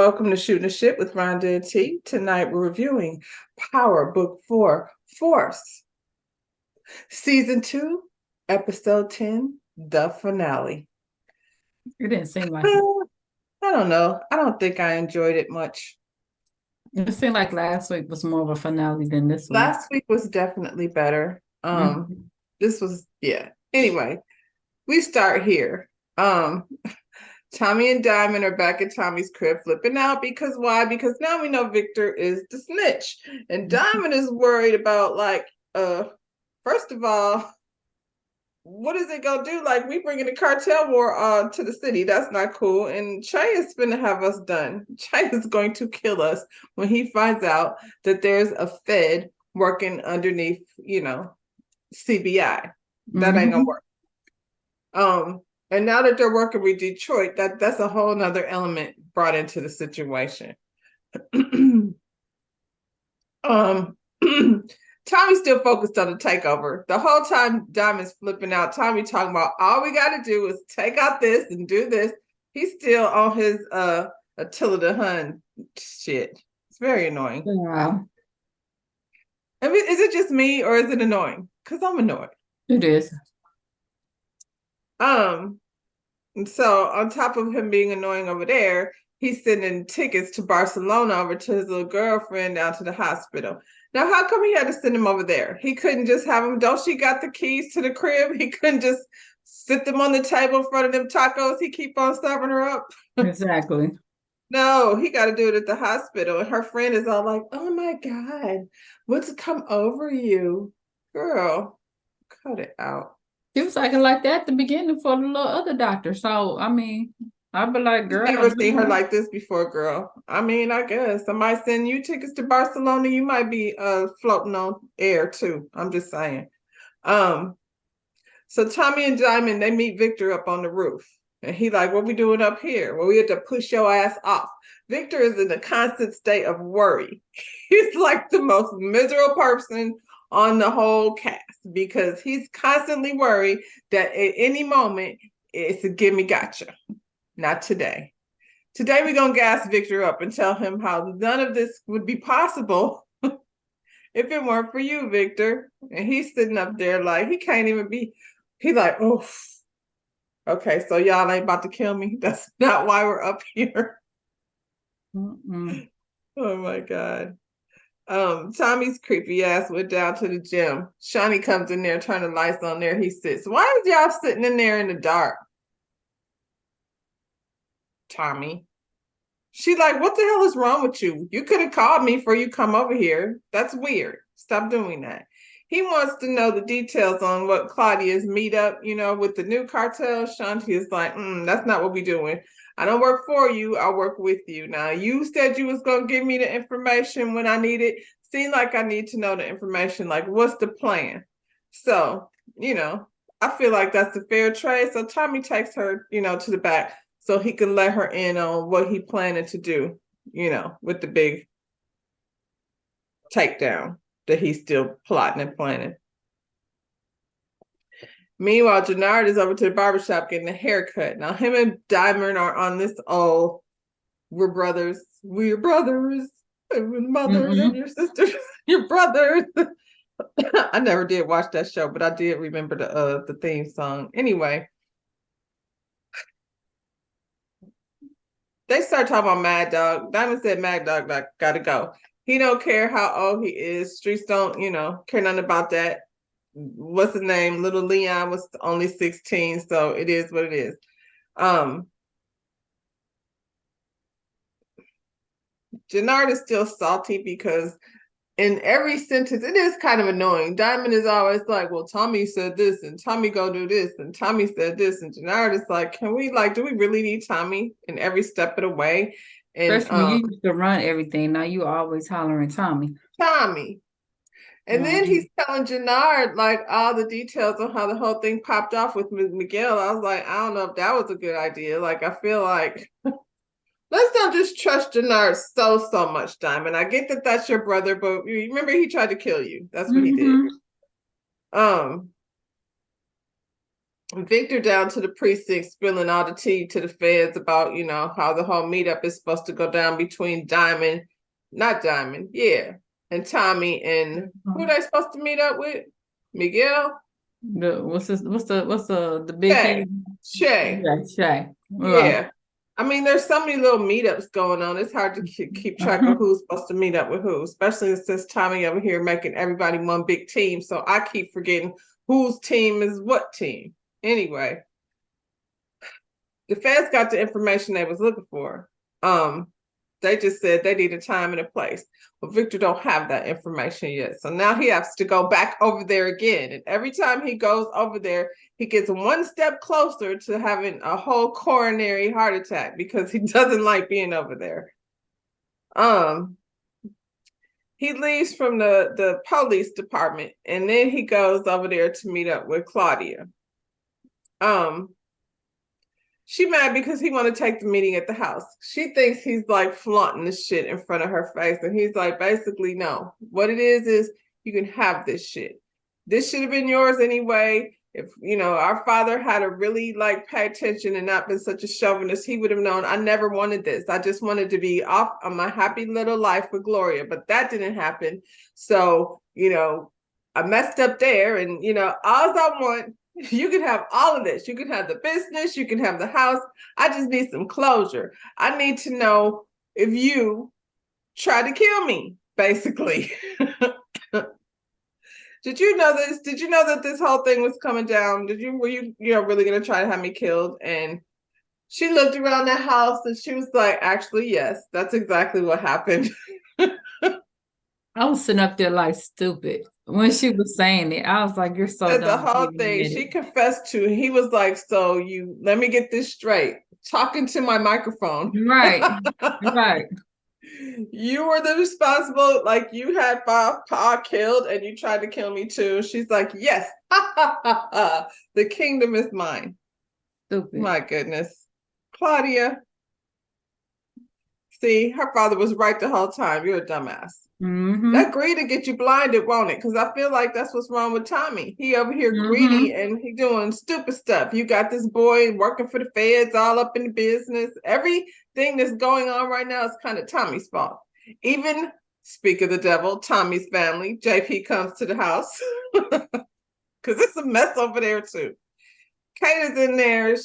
Welcome to Shooting the Shit with Rhonda and T. Tonight we're reviewing Power Book 4, Force, Season 2, Episode 10, the finale. It didn't seem like it. I don't know. I don't think I enjoyed it much. It seemed like last week was more of a finale than this week. Last week was definitely better. Mhm. This was, yeah. Anyway, we start here. Tommy and Diamond are back at Tommy's crib flipping out because why? Because now we know Victor is the snitch. And Diamond is worried about first of all, what is it gonna do? Like we bringing the cartel war to the city. That's not cool. And Che is gonna have us done. Che is going to kill us when he finds out that there's a Fed working underneath, CBI. That ain't gonna Mhm. work. And now that they're working with Detroit, that's a whole nother element brought into the situation. um Tommy's still focused on the takeover. The whole time Diamond's flipping out. Tommy talking about all we gotta do is take out this and do this. He's still on his Attila the Hun shit. It's very annoying. Wow, I mean, is it just me or is it annoying? Because I'm annoyed. it is. Um, And so, on top of him being annoying over there, he's sending tickets to Barcelona over to his little girlfriend down to the hospital. Now, how come he had to send him over there? He couldn't just have him. Don't she got the keys to the crib? He couldn't just sit them on the table in front of them tacos. He keep on serving her up. Exactly. No, he got to do it at the hospital. And her friend is all like, "Oh my God, what's come over you, girl? Cut it out." She was acting like that at the beginning for the little other doctor. So, I'd be like, I've girl, never seen her like this before, girl. I mean, I guess somebody send you tickets to Barcelona, you might be floating on air too. I'm just saying. Um, so Tommy and Diamond, they meet Victor up on the roof. And he like, what we doing up here? Well, we had to push your ass off. Victor is in a constant state of worry. He's like the most miserable person on the whole cast because he's constantly worried that at any moment it's a gimme gotcha. Not today. Today we're gonna gas Victor up and tell him how none of this would be possible if it weren't for you, Victor. And he's sitting up there like he can't even be. He like, oh, okay, so y'all ain't about to kill me. That's not why we're up here. mm-mm. Oh my god. Tommy's creepy ass went down to the gym. Shawnee comes in there, turn the lights on there. He sits. Why is y'all sitting in there in the dark? Tommy. She like, what the hell is wrong with you? You could have called me before you come over here. That's weird. Stop doing that. He wants to know the details on what Claudia's meetup, with the new cartel. Shanti is like, that's not what we doing. I don't work for you. I work with you. Now, you said you was going to give me the information when I need it. Seems like I need to know the information. Like, what's the plan? So, I feel like that's a fair trade. So Tommy takes her, to the back so he could let her in on what he planning to do, with the big takedown that he's still plotting and planning. Meanwhile, Jannard is over to the barbershop getting a haircut. Now, him and Diamond are on this we're brothers, and mothers and Mm-mm. your sisters, your brothers. I never did watch that show, but I did remember the theme song. Anyway, they start talking about Mad Dog. Diamond said Mad Dog gotta go. He don't care how old he is. Streets don't, care nothing about that. What's his name? Little Leon was only 16, so it is what it is. Jannard is still salty because in every sentence, it is kind of annoying. Diamond is always like, well, Tommy said this, and Tommy go do this, and Tommy said this, and Jannard is like, do we really need Tommy in every step of the way? And Especially when you used to run everything. Now you always hollering Tommy. Tommy. And then he's Mhm. telling Jannard like all the details on how the whole thing popped off with Miguel. I was like, I don't know if that was a good idea. Like, I feel like let's not just trust Jannard so much, Diamond. I get that that's your brother, but remember he tried to kill you. That's what he did. Mhm. Um, Victor down to the precinct spilling all the tea to the feds about, how the whole meetup is supposed to go down between not Diamond, yeah, and Tommy, and who are they supposed to meet up with? Miguel? What's the big Shay. head? Shay. Yeah, Shay. Right. Yeah. I mean, there's so many little meetups going on. It's hard to keep track of who's supposed to meet up with who, especially since Tommy over here making everybody one big team. So I keep forgetting whose team is what team. Anyway, the feds got the information they was looking for. They just said they need a time and a place. But Victor don't have that information yet. So now he has to go back over there again. And every time he goes over there, he gets one step closer to having a whole coronary heart attack because he doesn't like being over there. He leaves from the police department and then he goes over there to meet up with Claudia. She mad because he want to take the meeting at the house. She thinks he's like flaunting this shit in front of her face. And he's like, basically, no. What it is you can have this shit. This should have been yours anyway. If, our father had to really like pay attention and not been such a chauvinist, he would have known I never wanted this. I just wanted to be off on my happy little life with Gloria, but that didn't happen. So, I messed up there and, all I want, you can have all of this. You can have the business, you can have the house. I just need some closure. I need to know if you tried to kill me, basically. Did you know this? Did you know that this whole thing was coming down? Were you really gonna try to have me killed? And she looked around the house and she was like, actually, yes, that's exactly what happened. I was sitting up there like stupid when she was saying it. I was like, "You're so And the dumb." whole thing, she confessed to. He was like, "So let me get this straight." Talking to my microphone. Right, right. You were the responsible, like you had Pa killed and you tried to kill me too. She's like, yes, the kingdom is mine. Stupid. My goodness. Claudia, see, her father was right the whole time. You're a dumbass. That greed to get you blinded, won't it? Because I feel like that's what's wrong with Tommy. He over here greedy and he doing stupid stuff. You got this boy working for the feds, all up in the business. Everything that's going on right now is kind of Tommy's fault. Even speak of the devil, Tommy's family, JP comes to the house because it's a mess over there too. Kate is in there.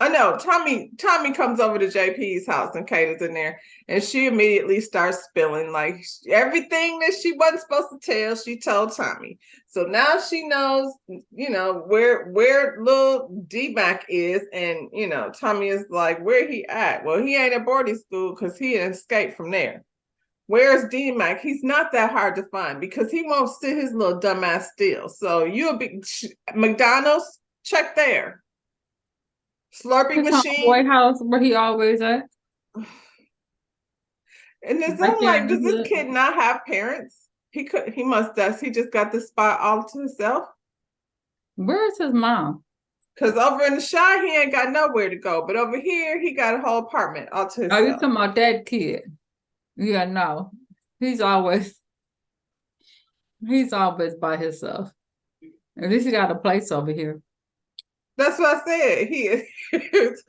I know Tommy comes over to JP's house and Kate is in there and she immediately starts spilling like everything that she wasn't supposed to tell, she told Tommy. So now she knows, where little D-Mac is and, Tommy is like, where he at? Well, he ain't at boarding school because he had escaped from there. Where's D-Mac? He's not that hard to find because he won't sit his little dumbass still. So you'll be McDonald's, check there. Slurping His machine. homeboy house where he always at. And it's Right I'm there in like, the does this hood. kid not have parents? He must have. He just got the spot all to himself. Where's his mom? Because over in the Shy, he ain't got nowhere to go. But over here, he got a whole apartment all to Are you himself. talking about that kid? Yeah, no. He's always by himself. At least he got a place over here. That's what I said. He is.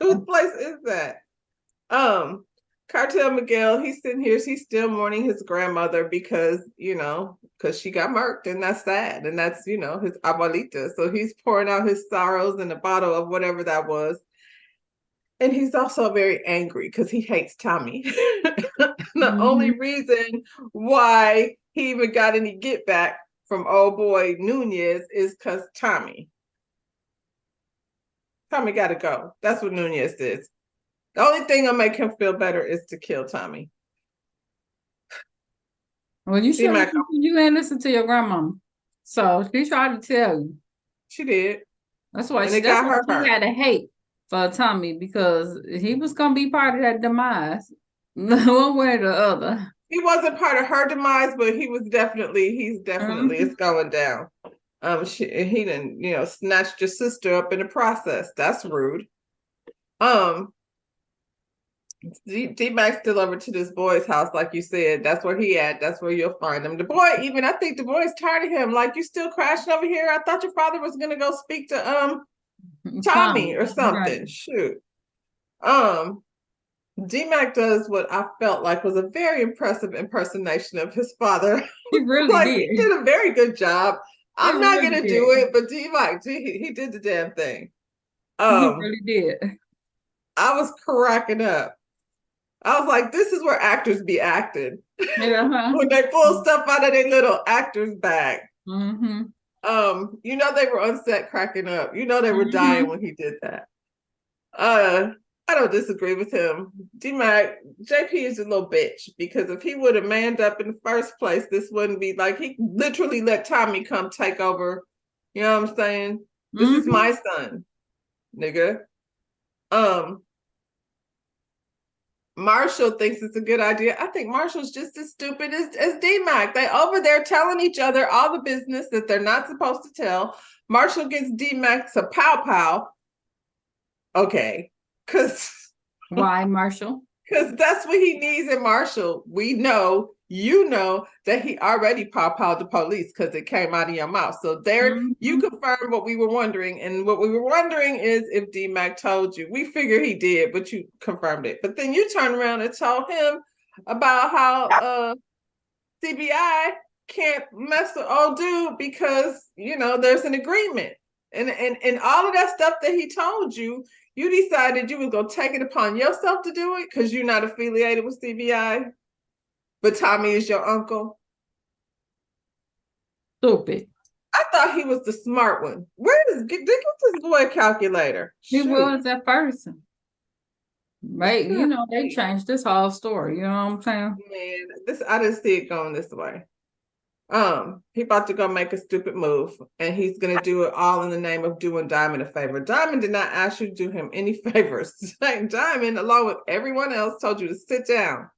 Whose place is that? Cartel Miguel, he's sitting here, he's still mourning his grandmother because she got murked, and that's sad, and that's his abuelita. So he's pouring out his sorrows in a bottle of whatever that was, and he's also very angry because he hates Tommy. The only reason why he even got any get back from old boy Nunez is because Tommy got to go. That's what Nunez is. The only thing that'll make him feel better is to kill Tommy. Well, you ain't listen to your grandmama. So she tried to tell you. She did. That's why And it got her she hurt. had a hate for Tommy because he was gonna be part of that demise. One way or the other. He wasn't part of her demise, but he's definitely it's going down. He didn't, snatched your sister up in the process. That's rude. D-Mac's still over to this boy's house, like you said. That's where he at. That's where you'll find him. The boy, even I think the boy's tired of him. Like, you still crashing over here? I thought your father was gonna go speak to Tommy Tommy, or right. something. Shoot. Um, D-Mac does what I felt like was a very impressive impersonation of his father. He really Like, he did. did a very good job. He I'm not really gonna do did. it, but D-Mac, he did the damn thing. He Um, really did. I was cracking up. I was like, this is where actors be acting. Yeah. When they pull stuff out of their little actor's bag. Mm-hmm. They were on set cracking up. They were dying Mm-hmm. when he did that. Uh, I don't disagree with him. D-Mac, JP is a little bitch because if he would have manned up in the first place, this wouldn't be like he literally let Tommy come take over. You know what I'm saying? This is Mm-hmm. my son, nigga. Um, Marshall thinks it's a good idea. I think Marshall's just as stupid as D-Mac. They over there telling each other all the business that they're not supposed to tell. Marshall gets D-Mac to pow pow. Okay. Cause Why, Marshall? because that's what he needs in Marshall. We know, that he already pow-powed the police because it came out of your mouth. So there, you Mm-hmm. confirmed what we were wondering. And what we were wondering is if D-Mac told you. We figure he did, but you confirmed it. But then you turned around and told him about how CBI can't mess with old dude because, there's an agreement. And all of that stuff that he told you, you decided you was gonna take it upon yourself to do it because you're not affiliated with CBI, but Tommy is your uncle. Stupid. I thought he was the smart one. Get this boy a calculator? He Shoot. was at first. Right. You know, they changed this whole story. You know what I'm saying? Man, I didn't see it going this way. He about to go make a stupid move, and he's gonna do it all in the name of doing Diamond a favor. Diamond did not ask you to do him any favors. Diamond, along with everyone else, told you to sit down.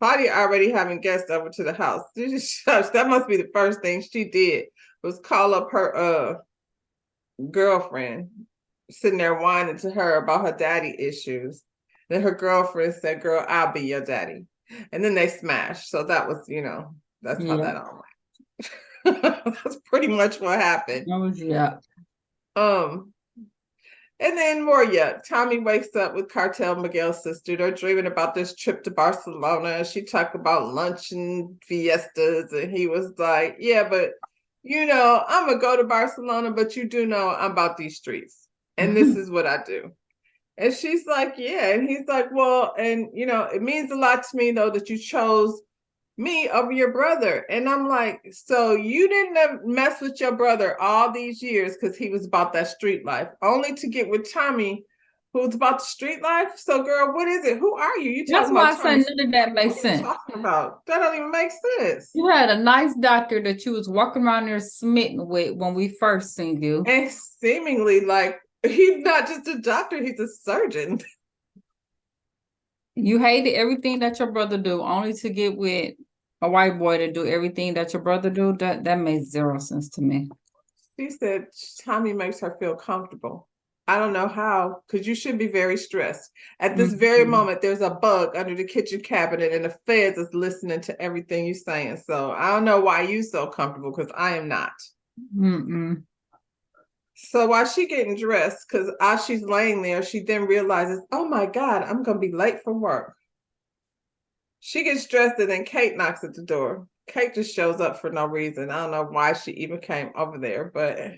Claudia already having guests over to the house. That must be the first thing she did was call up her girlfriend, sitting there whining to her about her daddy issues. Then her girlfriend said, "Girl, I'll be your daddy." And then they smashed. So that was, that's how Yeah. that all went. That's pretty much what happened. That was yeah. Um, and then more yet, Tommy wakes up with Cartel Miguel's sister. They're dreaming about this trip to Barcelona. She talked about lunch and fiestas, and he was like, "Yeah, but I'm gonna go to Barcelona, but you do know I'm about these streets, and this is what I do." And she's like, "Yeah," and he's like, "Well, and it means a lot to me though that you chose me over your brother." And I'm like, so you didn't mess with your brother all these years because he was about that street life, only to get with Tommy, who's about the street life. So, girl, what is it? Who are you? You That's talking why about I say Tommy? none of that What makes are you sense. talking about? That don't even make sense. You had a nice doctor that you was walking around there smitten with when we first seen you. And seemingly like he's not just a doctor, he's a surgeon. You hated everything that your brother do, only to get with a white boy to do everything that your brother do. That makes zero sense to me. She said Tommy makes her feel comfortable. I don't know how, because you should be very stressed. At this very Mm-hmm. moment, there's a bug under the kitchen cabinet, and the feds is listening to everything you're saying. So I don't know why you so comfortable, because I am not. Mm-mm. So while she getting dressed, because as she's laying there, she then realizes, oh my God, I'm gonna be late for work. She gets dressed, and then Kate knocks at the door. Kate just shows up for no reason. I don't know why she even came over there, but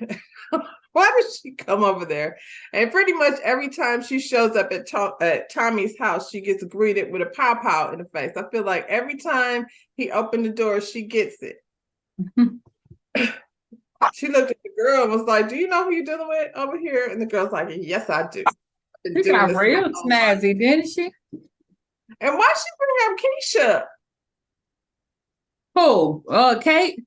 why did she come over there? And pretty much every time she shows up at Tommy's house, she gets greeted with a pow pow in the face. I feel like every time he opened the door, she gets it. She looked at the girl and was like, "Do you know who you're dealing with over here?" And the girl's like, "Yes, I do. I've been She doing got this my real whole life." snazzy, didn't she? And why she bring up Keisha? Who? Kate?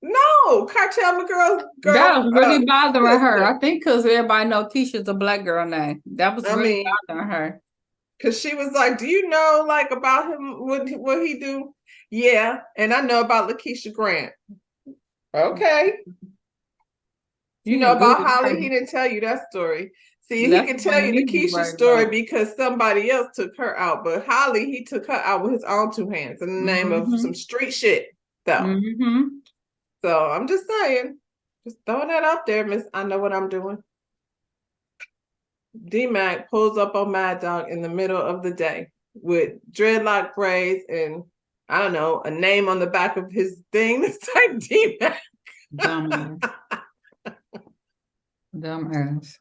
No, Cartel McGirl's That girl was really bothering her. sister. I think because everybody know Keisha's a black girl name. That was I really mean, bothering her. because she was like, "Do you know like about him? What he do?" Yeah, and I know about Lakeisha Grant. Okay, you She know didn't do about it. Holly. He didn't tell you that story. See, he That's can the tell one you you the need to be Keisha worried story about. because somebody else took her out, but Holly, he took her out with his own two hands in the name of some Mm-hmm. street shit, though. Mm-hmm. So I'm just saying, just throwing that out there, Miss. I know what I'm doing. D Mac pulls up on Mad Dog in the middle of the day with dreadlock braids and I don't know, a name on the back of his thing. It's like D Mac. Dumbass. Dumbass.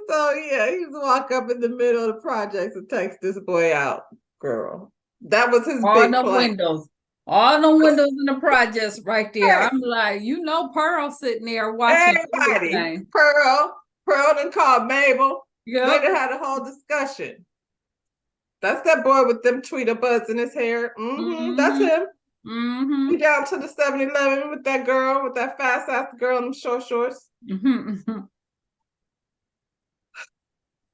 So yeah, he just walk up in the middle of the projects and takes this boy out, girl. That was his All big the plan. windows. All the windows in the projects right there. Hey, I'm like, Pearl sitting there watching everybody, everything. Pearl done called Mabel. They Yep. done had a whole discussion. That's that boy with them tweeter buds in his hair. That's Mm-hmm. him. He Mm-hmm. down to the 7-Eleven with that girl, with that fast ass girl in them short shorts. Mm-hmm.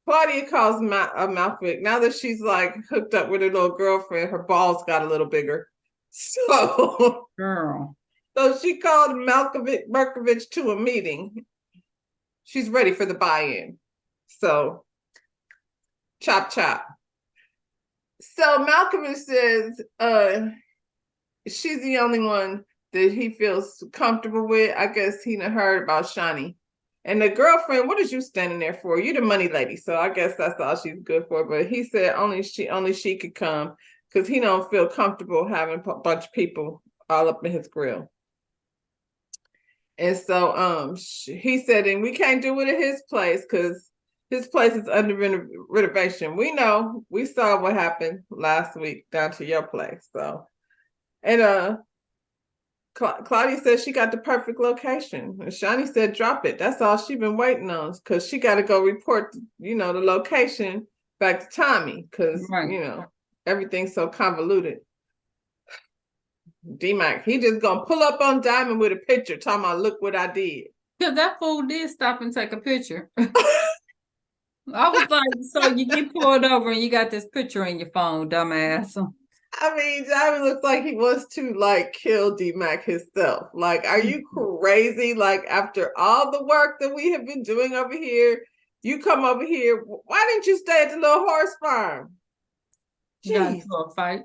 Claudia calls Malfoy. Now that she's like hooked up with her little girlfriend, her balls got a little bigger. So, Girl. so she called Markovich to a meeting. She's ready for the buy-in. So, chop chop. So Malkovich says, she's the only one that he feels comfortable with. I guess he done heard about Shani. And the girlfriend, what is you standing there for? You the money lady, so I guess that's all she's good for. But he said only she could come because he don't feel comfortable having a bunch of people all up in his grill. And so he said, and we can't do it at his place because his place is under renovation. We know, we saw what happened last week down to your place. So and Claudia said she got the perfect location. And Shani said, drop it. That's all she been waiting on because she got to go report, the location back to Tommy because, Right. everything's so convoluted. D-Mac, he just going to pull up on Diamond with a picture talking about, look what I did. Because that fool did stop and take a picture. I was like, so you get pulled over and you got this picture in your phone, dumbass. I mean, Diamond looks like he wants to like kill D-Mac himself. Like, are you crazy? Like, after all the work that we have been doing over here, you come over here. Why didn't you stay at the little horse farm? You got Jeez. into a fight.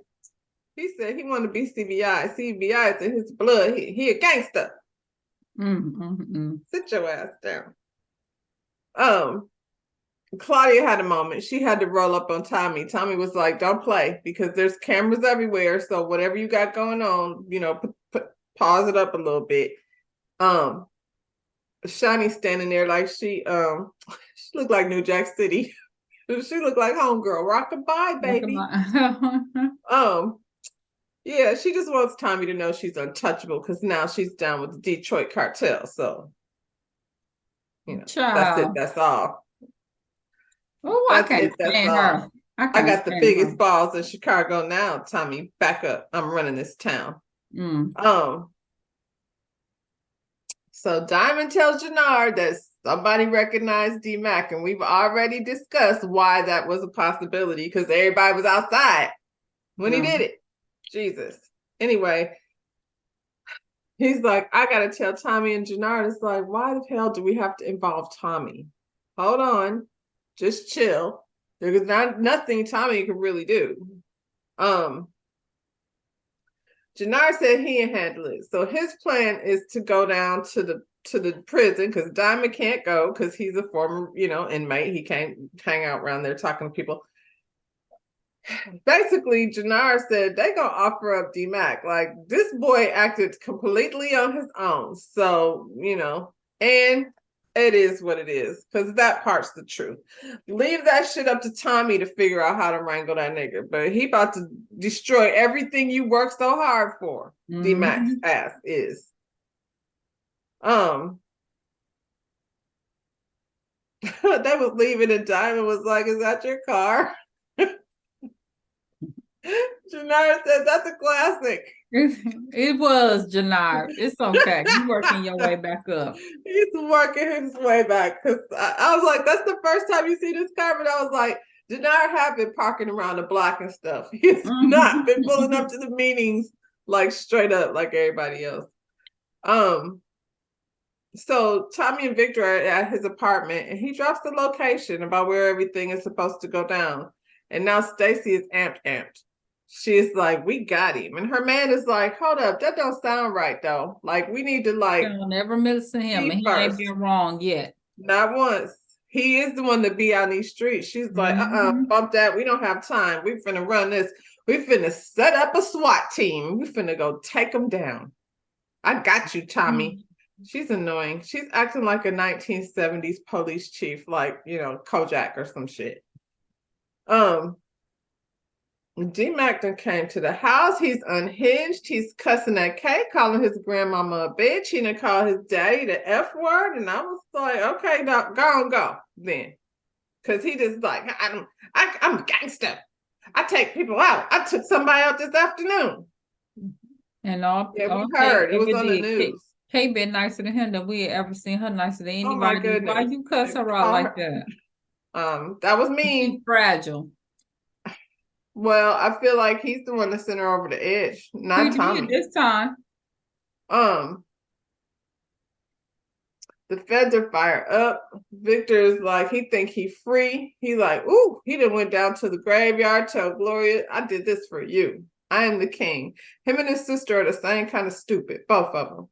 He said he wanted to be CBI. CBI is in his blood. He a gangster. Mm-hmm. Sit your ass down. Um, Claudia had a moment. She had to roll up on Tommy. Tommy was like, "Don't play because there's cameras everywhere. So whatever you got going on, pause it up a little bit." Um, Shani standing there like she she looked like New Jack City. She looked like homegirl. Rockabye, baby. Um, yeah, she just wants Tommy to know she's untouchable because now she's down with the Detroit cartel. So, that's it. Child. That's all. Oh, I That's can't it. That's stand all. her. I I can't got the stand her. biggest balls in Chicago now, Tommy. Back up. I'm running this town. Mm. Um, so Diamond tells Jannard that somebody recognized D Mac, and we've already discussed why that was a possibility because everybody was outside when he did it. Jesus. Anyway, he's like, I gotta tell Tommy and Jannard. It's like, why the hell do we have to involve Tommy? Hold on, just chill. There's nothing Tommy can really do. Jannard said he can handle it. So his plan is to go down to the prison because Diamond can't go because he's a former, inmate. He can't hang out around there talking to people. Basically, Jannard said they gonna offer up D-Mac. Like, this boy acted completely on his own. So, and it is what it is, because that part's the truth. Leave that shit up to Tommy to figure out how to wrangle that nigga. But he about to destroy everything you worked so hard for. D-Mac's ass is. They was leaving and Diamond was like, is that your car? Jannard said, that's a classic. It was Jannard. It's okay. You working your way back up. He's working his way back. Because I was like, that's the first time you see this car. But I was like, Jannard have been parking around the block and stuff. He's not been pulling up to the meetings like straight up like everybody else. So Tommy and Victor are at his apartment, and he drops the location about where everything is supposed to go down. And now Stacy is amped. She's like, "We got him," and her man is like, "Hold up, that don't sound right though. Like, we need to like Don't ever listen to him, see and he ain't first. been wrong yet. Not once. He is the one that be out in these streets." She's like, Mm-hmm. bump that. We don't have time. We finna run this. We finna set up a SWAT team. We finna go take them down. I got you, Tommy. She's annoying. She's acting like a 1970s police chief, like, Kojak or some shit. Um, D-Mac then came to the house. He's unhinged. He's cussing at Kay, calling his grandmama a bitch. He done called his daddy the F word. And I was like, okay, dog, go then. Because he just like, I'm a gangster. I take people out. I took somebody out this afternoon. And Yeah, we Kate heard. It was ever on the did. news. Kate been nicer than him than we ever seen her nicer than Oh my anybody. Why goodness. you cuss her out like that? That was She's mean. fragile. Well, I feel like he's the one that sent her over the edge, He not did Tommy. this time. Um, the feds are fired up. Victor is like, he think he free. He like, ooh, he done went down to the graveyard, tell Gloria, I did this for you. I am the king. Him and his sister are the same kind of stupid, both of them.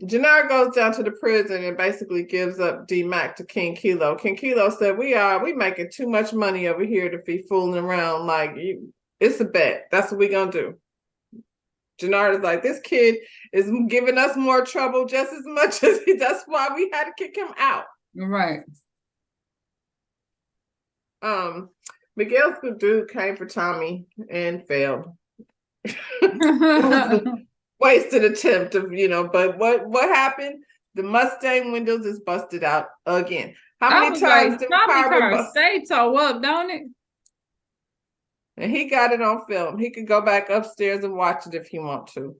Jannar goes down to the prison and basically gives up D-Mac to King Kilo. King Kilo said, we making too much money over here to be fooling around. Like, it's a bet. That's what we gonna do. Jannar is like, this kid is giving us more trouble just as much as that's why we had to kick him out. Right. Miguel's good dude came for Tommy and failed. It was a wasted attempt of, but what happened? The Mustang windows is busted out again. How I many was like, times the Tommy car been car busted? stay toe up, don't it? And he got it on film. He could go back upstairs and watch it if he want to.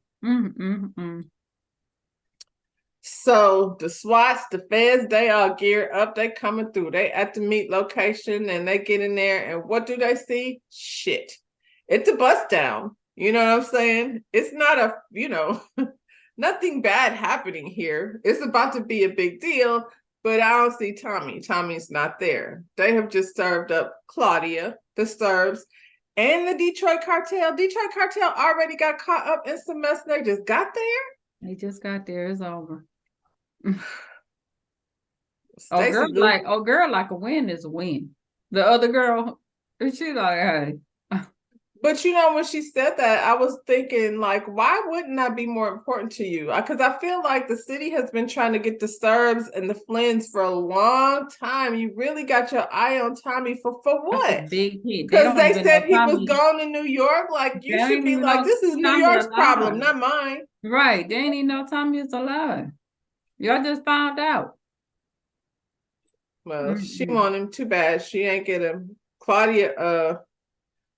So the SWATs, the feds, they all geared up. They coming through. They at the meet location and they get in there. And what do they see? Shit. It's a bust down. You know what I'm saying? It's not nothing bad happening here. It's about to be a big deal, but I don't see Tommy. Tommy's not there. They have just served up Claudia, the Serbs, and the Detroit cartel. Detroit cartel already got caught up in some mess. They just got there. They just got there. It's over. Stacy girl, like a win is a win. The other girl, she like, hey. But when she said that, I was thinking, like, why wouldn't that be more important to you? Because I feel like the city has been trying to get the Serbs and the Flynn's for a long time. You really got your eye on Tommy for That's a what? big hit. They Because don't they even know said he was Tommy. gone to New York. Like, They you don't should be even like, know this is New Tommy York's problem, alive. not mine. Right. They didn't even know Tommy is alive. Y'all just found out. Well, she want him too bad. She ain't get him. Claudia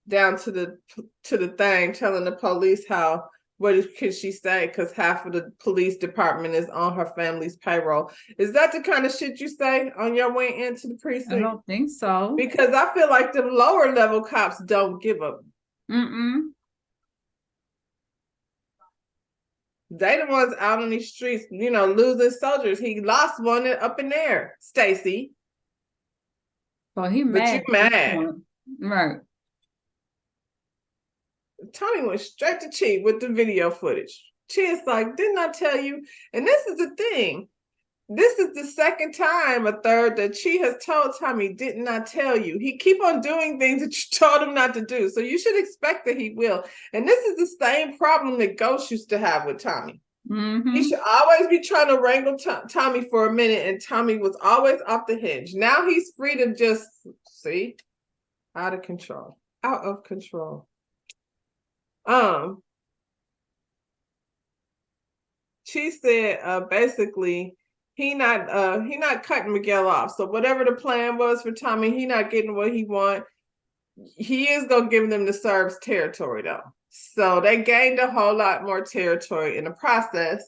down to the thing telling the police how what could she say because half of the police department is on her family's payroll. Is that the kind of shit you say on your way into the precinct? I don't think so. Because I feel like the lower level cops don't give up. They the ones out on these streets, losing soldiers. He lost one up in there, Stacy. Well, he but mad. You mad. Right. Tony went straight to Chi with the video footage. Chi is like, didn't I tell you? And this is the thing. This is the second time, a third, that Chi has told Tommy, didn't I tell you? He keep on doing things that you told him not to do. So you should expect that he will. And this is the same problem that Ghost used to have with Tommy. He should always be trying to wrangle Tommy for a minute, and Tommy was always off the hinge. Now he's free to just, see, out of control. Out of control. She said basically he not cutting Miguel off. So whatever the plan was for Tommy, he not getting what he want. He is gonna give them the Serbs territory though. So they gained a whole lot more territory in the process.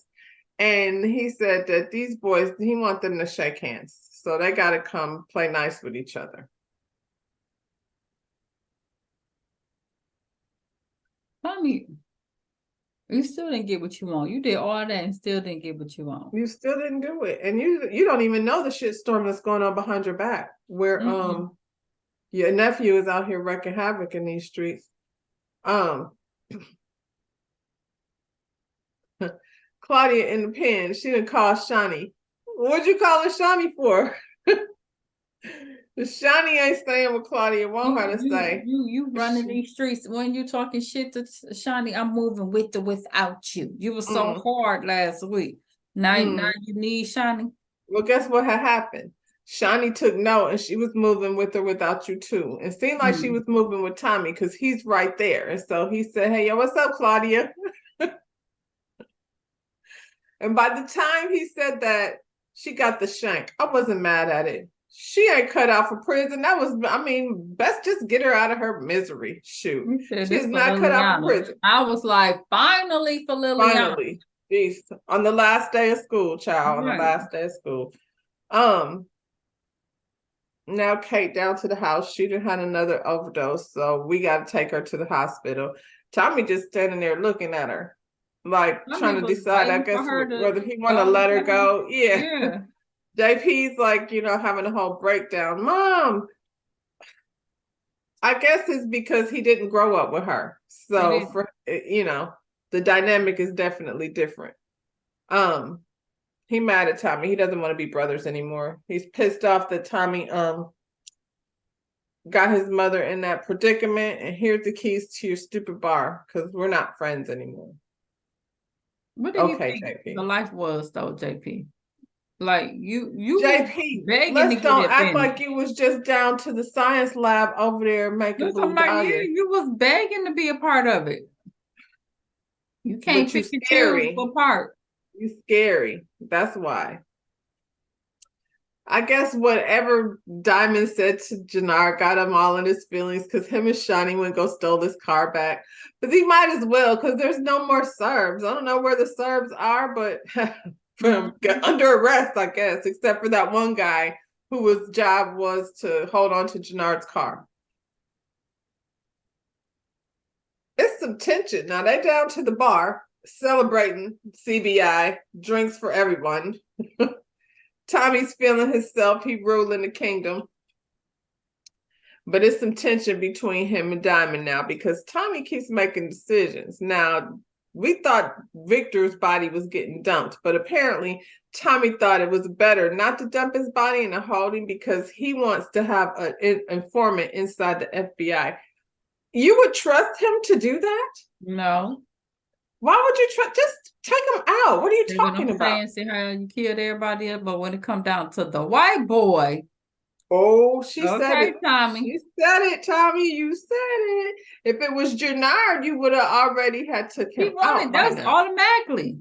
And he said that these boys, he want them to shake hands. So they gotta come play nice with each other. Tommy, You still didn't get what you want. You did all that and still didn't get what you want. You still didn't do it. And you don't even know the shit storm that's going on behind your back. Where Mm-mm. your nephew is out here wreaking havoc in these streets. Um Claudia in the pen, she didn't call Shawnee. What'd you call her Shawnee for? Shawnee ain't staying with Claudia, want her to stay. You running these streets when you talking shit to Shawnee. I'm moving with or without you. You were so hard last week. Now you need Shawnee. Well, guess what had happened? Shawnee took note and she was moving with or without you too. It seemed like she was moving with Tommy because he's right there. And so he said, hey, yo, what's up, Claudia? And by the time he said that, she got the shank. I wasn't mad at it. She ain't cut out for prison. That was, I mean, best just get her out of her misery. Shoot. She is not cut out for prison. I was like, finally for Liliana. Finally. Jeez. On the last day of school, child. On the last day of school. Now Kate down to the house. She done had another overdose, so we got to take her to the hospital. Tommy just standing there looking at her, like trying to decide, I guess, whether he want to let her go. Yeah. JP's like, having a whole breakdown. Mom, I guess it's because he didn't grow up with her. So for the dynamic is definitely different. He mad at Tommy. He doesn't want to be brothers anymore. He's pissed off that Tommy got his mother in that predicament, and here's the keys to your stupid bar because we're not friends anymore. What did you think JP? The life was though, JP? Like you JP, let's don't act like you was just down to the science lab over there making blue dahlia. You was begging to be a part of it. You can't pick and choose apart. You scary. That's why. I guess whatever Diamond said to Jannar got him all in his feelings because him and Shawnee went go stole this car back. But he might as well because there's no more Serbs. I don't know where the Serbs are, but under arrest, I guess, except for that one guy whose job was to hold on to Jannard's car. It's some tension. Now they down to the bar celebrating CBI, drinks for everyone. Tommy's feeling himself. He ruling the kingdom. But it's some tension between him and Diamond now because Tommy keeps making decisions. Now, we thought Victor's body was getting dumped, but apparently Tommy thought it was better not to dump his body in a holding because he wants to have an informant inside the FBI. You would trust him to do that? No. Why would you trust? Just take him out. What are you talking about? Fancy how you killed everybody else, but when it come down to the white boy. Oh, she said it. Tommy. She said it, Tommy. You said it. If it was Jannard, you would have already had took him out. That's automatically.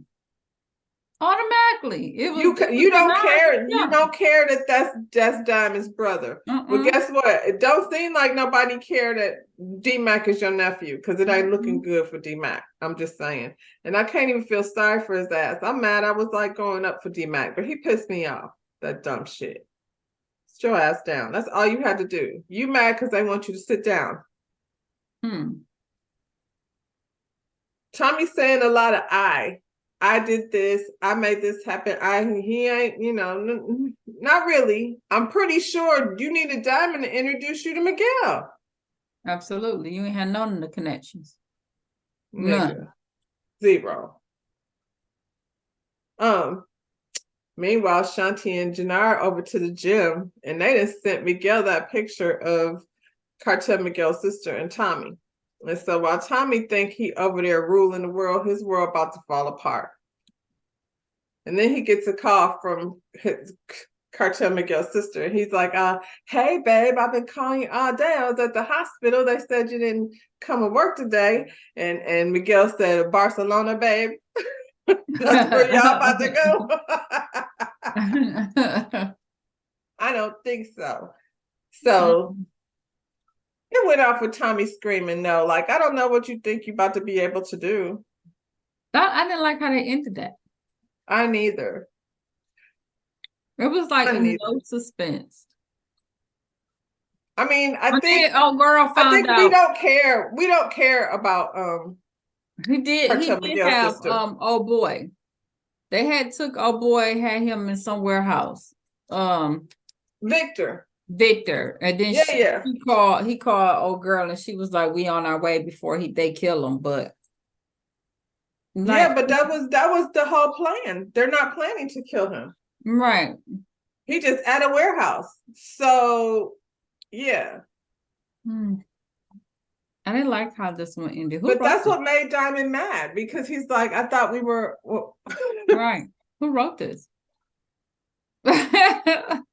Automatically. It was, you don't care. You don't care that that's Diamond's brother. Well, guess what? It don't seem like nobody cared that D-Mac is your nephew because it ain't looking good for D-Mac. I'm just saying. And I can't even feel sorry for his ass. I'm mad. I was like going up for D-Mac, but he pissed me off. That dumb shit. Sit your ass down. That's all you had to do. You mad because they want you to sit down. Tommy's saying a lot of I did this. I made this happen. He ain't, not really. I'm pretty sure you needed Diamond to introduce you to Miguel. Absolutely. You ain't had none of the connections. None. Zero. Meanwhile, Shanti and Jannar over to the gym, and they just sent Miguel that picture of Cartel Miguel's sister and Tommy. And so while Tommy think he over there ruling the world, his world about to fall apart. And then he gets a call from his Cartel Miguel's sister. And he's like, hey, babe, I've been calling you all day. I was at the hospital. They said you didn't come to work today. And Miguel said, Barcelona, babe. That's where y'all about to go. I don't think so. So it went off with Tommy screaming no. Like, I don't know what you think you're about to be able to do. I didn't like how they ended that. I neither. It was like no suspense. I mean, I think girl found out. We don't care about Her He tell did Miguel's have sister. old boy. They had took old boy, had him in some warehouse. Victor. Victor. And then Yeah, yeah. he called old girl and she was like, we on our way before they kill him. But Yeah, like, but that was the whole plan. They're not planning to kill him. right. He just at a warehouse. So yeah. Hmm. I didn't like how this one ended. Who But wrote that's this? what made Diamond mad because he's like, I thought we were well, Right. Who wrote this? no,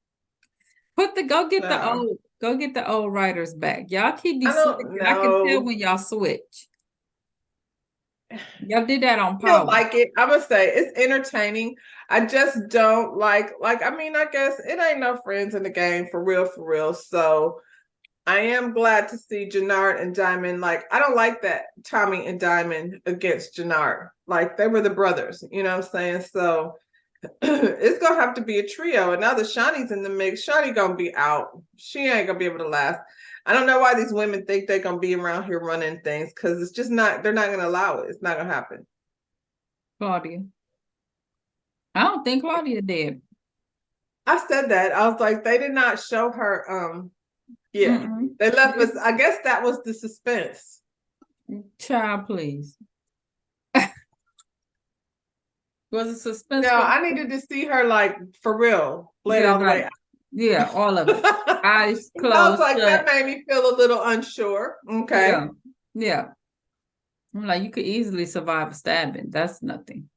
Go get the old writers back. Y'all keep I these don't switching. I can tell know. when y'all switch. Y'all did that on Feel Power. like it. I must say it's entertaining. I just don't like I mean, I guess it ain't no friends in the game for real, for real. So I am glad to see Jannard and Diamond. Like, I don't like that Tommy and Diamond against Jannard. Like they were the brothers, you know what I'm saying? So it's gonna have to be a trio. And now that Shawnee's in the mix, Shawnee gonna be out. She ain't gonna be able to last. I don't know why these women think they're gonna be around here running things because it's just not, they're not gonna allow it. It's not gonna happen. Claudia. I don't think Claudia did. I said that. I was like, they did not show her yeah. Mm-mm. They left us. I guess that was the suspense. Child, please. Was it No, suspenseful? I needed to see her like for real, bled Yeah, all the like way out. yeah, all of it. Eyes I was closed, like, that shut. made me feel a little unsure. Okay. Yeah, yeah. I'm like, you could easily survive a stabbing. That's nothing.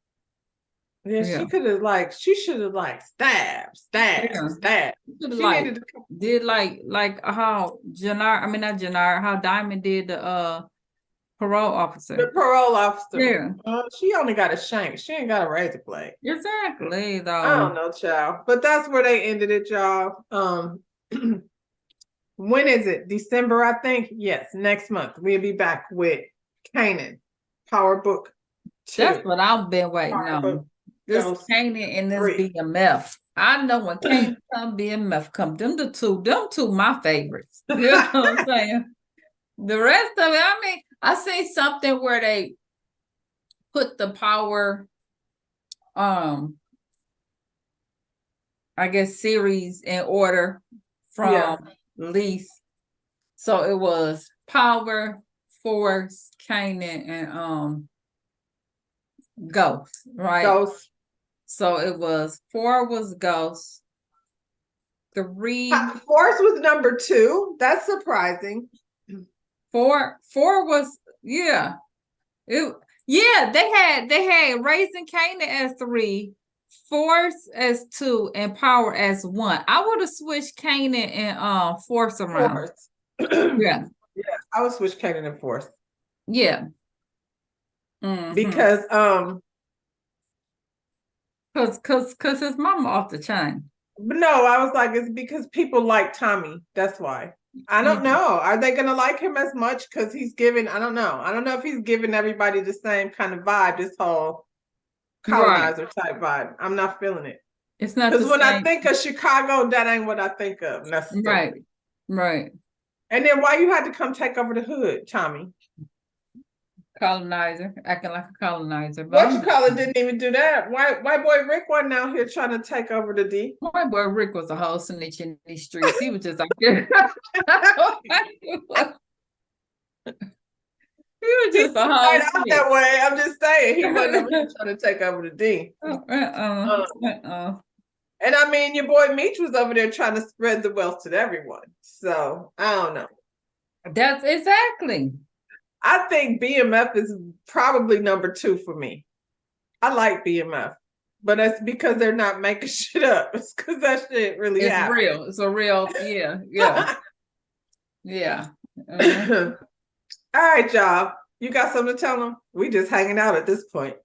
Yeah, Yeah, she could have like, she should have like stabbed, yeah. stabbed, stabbed. Should have She like needed to did like how Jannar, I mean not Jannar, how Diamond did the parole the officer. parole officer. Yeah, She only got a shank. She ain't got a razor blade. exactly I though. don't know, child. But that's where they ended it, y'all. When is it? December, I think. Yes, next month we'll be back with Canaan, Power Book That's 2, what I've been waiting Power Book on. This Ghost Kanan and this 3. BMF. I know when Kanan come, BMF come. Them two my favorites. You know what I'm saying? The rest of it, I mean, I see something where they put the power, um, I guess series in order Yeah, from least. So it was Power, Force, Kanan, and Ghost, right? Ghost. So it was 4 was Ghost, 3 Force was number 2. That's surprising. 4 was yeah. It yeah, they had Raising Kanan as 3, Force as 2, and Power as 1. I would have switched Kanan and Force around. Force. Yeah, Yeah. I would switch Canaan and Force Yeah. Mm-hmm. because Cause his mama off the chain. but no, I was like, it's because people like Tommy. That's why. I don't Mm, know. Are they gonna like him as much? Because he's giving, I don't know. I don't know if he's giving everybody the same kind of vibe, this whole right. colonizer type vibe. I'm not feeling it. It's not the Because when I same. think of Chicago, that ain't what I think of Right. necessarily. Right. And then why you had to come take over the hood, Tommy? Colonizer, acting like a colonizer. But What I'm you just call it didn't even do that. White boy Rick wasn't out here trying to take over the D. my boy Rick was a whole snitch in these streets. He was just out there. He was He just a whole started out snitch. that way. I'm just saying he wasn't over here trying to take over the D. Uh-uh. Um, Uh-uh. and I mean, your boy Meech was over there trying to spread the wealth to everyone. So I don't know. That's exactly. I think BMF is probably number 2 for me. I like BMF, but that's because they're not making shit up. It's because that shit really It's happened. real. It's a real, yeah, yeah, yeah. Uh, All right, y'all. You got something to tell them? We just hanging out at this point.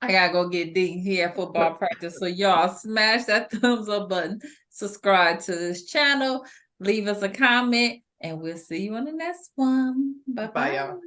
I gotta go get D here at football practice. So y'all smash that thumbs up button, subscribe to this channel, leave us a comment, and we'll see you on the next one. Bye, Bye-bye. y'all.